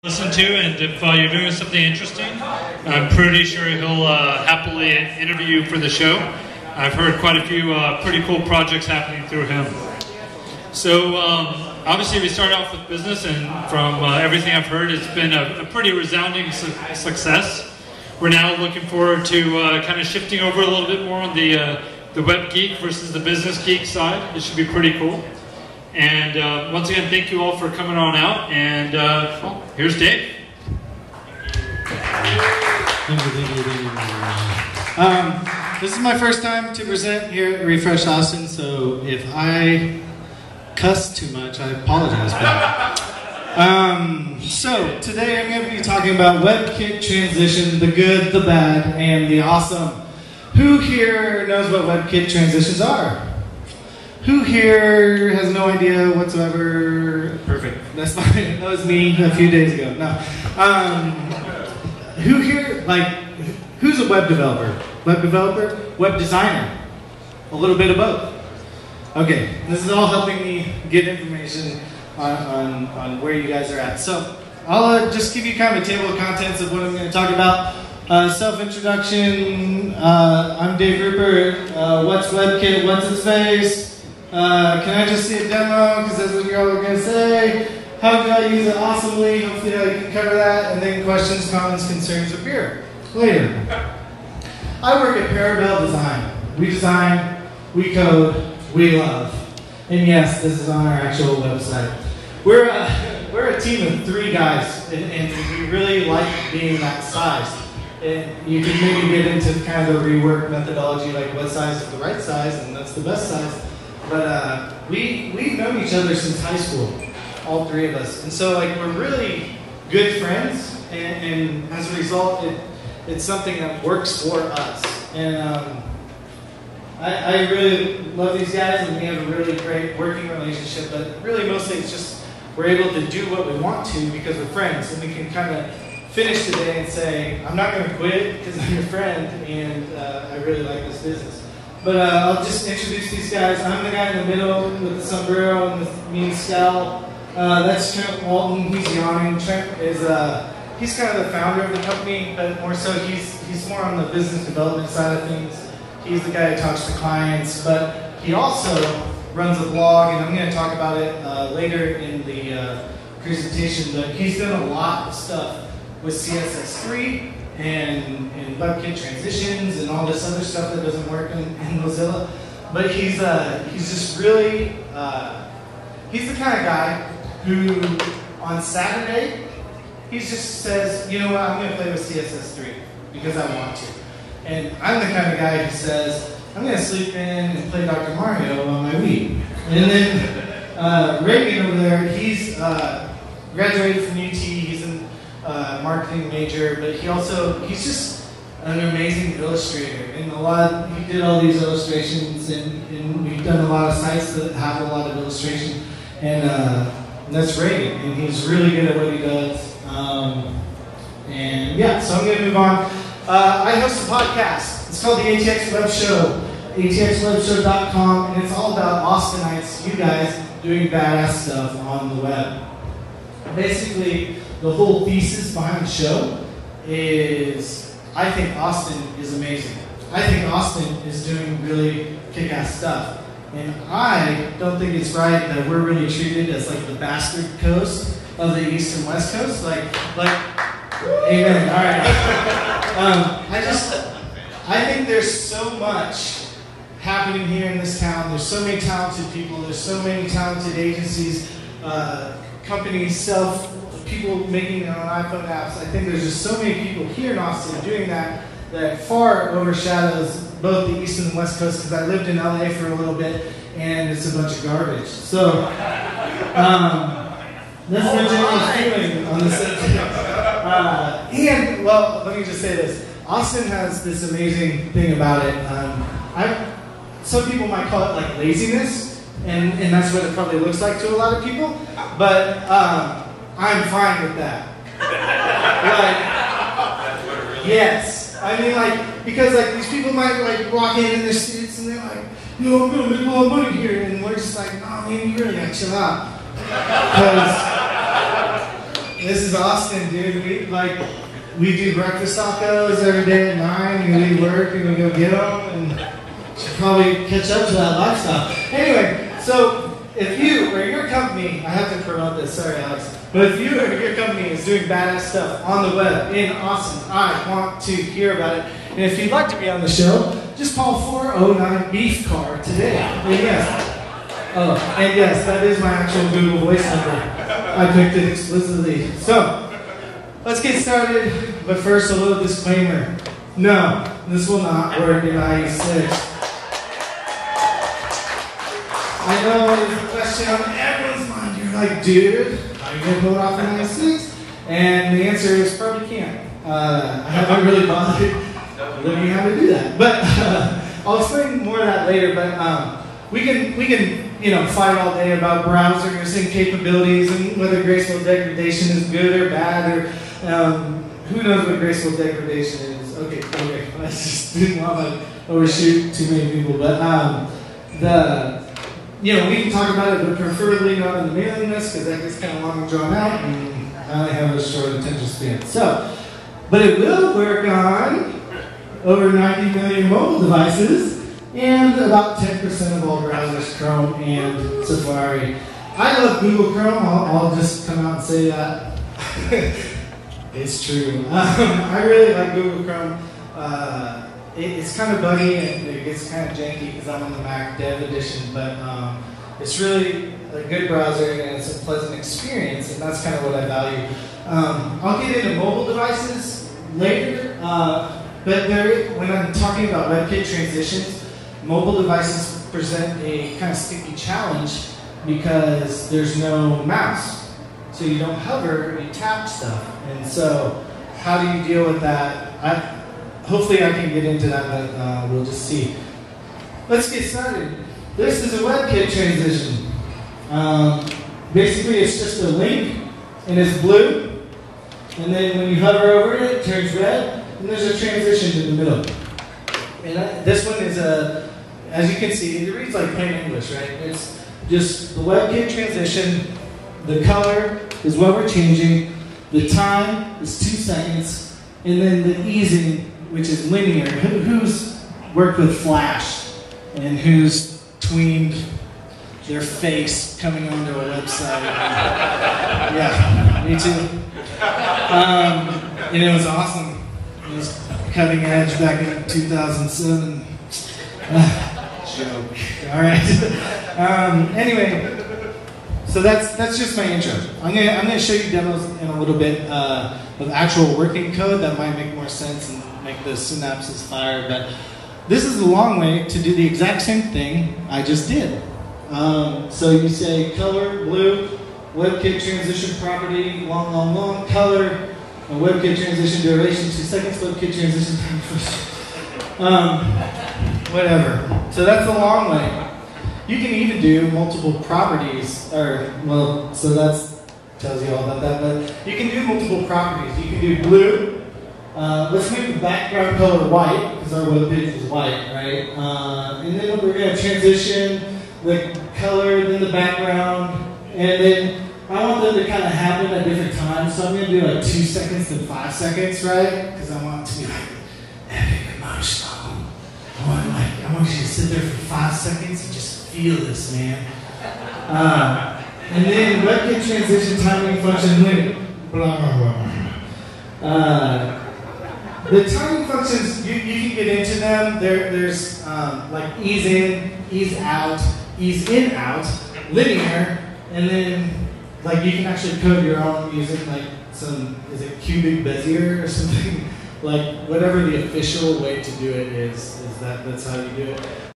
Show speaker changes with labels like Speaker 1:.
Speaker 1: Listen to, and if you're doing something interesting, I'm pretty sure he'll happily interview you for the show. I've heard quite a few pretty cool projects happening through him. So obviously we started off with business, and from everything I've heard, it's been a pretty resounding success. We're now looking forward to kind of shifting over a little bit more on the web geek versus the business geek side. It should be pretty cool. And once again, thank you all for coming on out. And well, here's Dave.
Speaker 2: Thank you. This is my first time to present here at Refresh Austin, so if I cuss too much, I apologize for that. So today I'm going to be talking about WebKit transition, the good, the bad, and the awesome. Who here knows what WebKit transitions are? Who here has no idea whatsoever? Perfect. That's fine. That was me a few days ago. No. Who here, who's a web developer? Web developer? Web designer? A little bit of both. Okay. This is all helping me get information on where you guys are at. So I'll just give you kind of a table of contents of what I'm going to talk about. Self-introduction. I'm Dave Rupert. What's WebKit? What's its face? Can I just see a demo, because that's what you're all going to say. How do I use it awesomely? Hopefully I can cover that. And then questions, comments, concerns appear later. I work at Parabel Design. We design, we code, we love. And yes, this is on our actual website. We're a team of 3 guys, and we really like being that size. And you can maybe get into kind of a rework methodology, like what size is the right size, and that's the best size. But we've known each other since high school, all 3 of us. And so we're really good friends, and as a result, it's something that works for us. And I really love these guys, and we have a really great working relationship, but really mostly it's just we're able to do what we want to because we're friends, and we can kind of finish the day and say, I'm not going to quit because I'm your friend, and I really like this business. But I'll just introduce these guys. I'm the guy in the middle with the sombrero and the mean scowl. That's Trent Walton. He's yawning. Trent is he's kind of the founder of the company, but more so he's more on the business development side of things. He's the guy who talks to clients, but he also runs a blog, and I'm going to talk about it later in the presentation. But he's done a lot of stuff with CSS3 and WebKit transitions and all this other stuff that doesn't work in Mozilla. But he's just really, he's the kind of guy who on Saturday, he just says, you know what, I'm going to play with CSS3 because I want to. And I'm the kind of guy who says, I'm going to sleep in and play Dr. Mario on my Wii. And then Reagan over there, he's graduated from UT, he's in marketing major, but he's just an amazing illustrator, and he did all these illustrations, and we've done a lot of sites that have a lot of illustration, and that's Reagan, and he's really good at what he does. And yeah, so I'm going to move on. I host a podcast. It's called the ATX Web Show, atxwebshow.com, and it's all about Austinites, you guys, doing badass stuff on the web. Basically, the whole thesis behind the show is, I think Austin is amazing. I think Austin is doing really kick-ass stuff. And I don't think it's right that we're really treated as the bastard coast of the East and West Coast. Amen. All right. I think there's so much happening here in this town. There's so many talented people. There's so many talented agencies, companies, people making their own iPhone apps. I think there's just so many people here in Austin doing that far overshadows both the East and the West Coast, because I lived in LA for a little bit, and it's a bunch of garbage. So, that's my general feeling on the subject. And, well, let me just say this. Austin has this amazing thing about it. Some people might call it laziness, and that's what it probably looks like to a lot of people, but I'm fine with that. Yes. I mean, because these people might walk in their suits and they're like, I'm gonna make a lot of money here, and we're just like, no, man, you really gotta chill out. Because This is Austin, dude. We do breakfast tacos every day at 9, and we leave work and we go get them, and should probably catch up to that lifestyle. Anyway, so if you or your company, I have to promote this, sorry Alex, but if you or your company is doing badass stuff on the web in Austin, I want to hear about it. And if you'd like to be on the show, just call 409-BEEF-CAR today. And yes, that is my actual Google Voice number. I picked it explicitly. So, let's get started, but first a little disclaimer. No, this will not work in IE6. I know it's a question on everyone's mind. You're like, dude, are you going to pull it off in IE6? And the answer is probably can't. I haven't really bothered looking how to do that. But I'll explain more of that later, but we can fight all day about browsers and capabilities and whether graceful degradation is good or bad, or who knows what graceful degradation is. Okay, I just didn't want to overshoot too many people, but we can talk about it, but preferably not in the mailing list because that gets kind of long and drawn out, and I only have a short attention span. So, but it will work on over 90 million mobile devices and about 10% of all browsers, Chrome and Safari. I love Google Chrome. I'll just come out and say that. It's true. I really like Google Chrome. It's kind of buggy and it gets kind of janky because I'm on the Mac Dev Edition, but it's really a good browser and it's a pleasant experience, and that's kind of what I value. I'll get into mobile devices later, but when I'm talking about WebKit transitions, mobile devices present a kind of sticky challenge because there's no mouse. So you don't hover, you tap stuff. And so how do you deal with that? Hopefully I can get into that, but we'll just see. Let's get started. This is a WebKit transition. Basically it's just a link and it's blue. And then when you hover over it, it turns red. And there's a transition in the middle. And this one is as you can see, it reads like plain English, right? It's just the WebKit transition. The color is what we're changing. The time is 2 seconds. And then the easing, which is linear. Who's worked with Flash? And who's tweened their face coming onto a website? Yeah, me too. And it was awesome. It was cutting edge back in 2007. Joke. All right. Anyway, so that's just my intro. I'm gonna show you demos in a little bit of actual working code that might make more sense and make the synapses fire. But this is a long way to do the exact same thing I just did. So you say color blue, WebKit transition property long color. A WebKit transition duration 2 seconds, WebKit transition time whatever. So that's the long way. You can even do multiple properties, so that tells you all about that, but you can do multiple properties. You can do blue. Let's make the background color white, because our web page is white, right? And then we're going to transition the color, then the background, and then I want them to kind of happen at different times, so I'm going to do like 2 seconds and 5 seconds, right? Because I want it to be like epic, emotional. I want you to sit there for 5 seconds and just feel this, man. And then WebKit transition timing function limit. Blah, blah, blah. The timing functions, you can get into them. There's like ease in, ease out, ease in, out, linear, and then like you can actually code your own using like some, is it cubic Bezier or something? Like whatever the official way to do it is that's how you do it.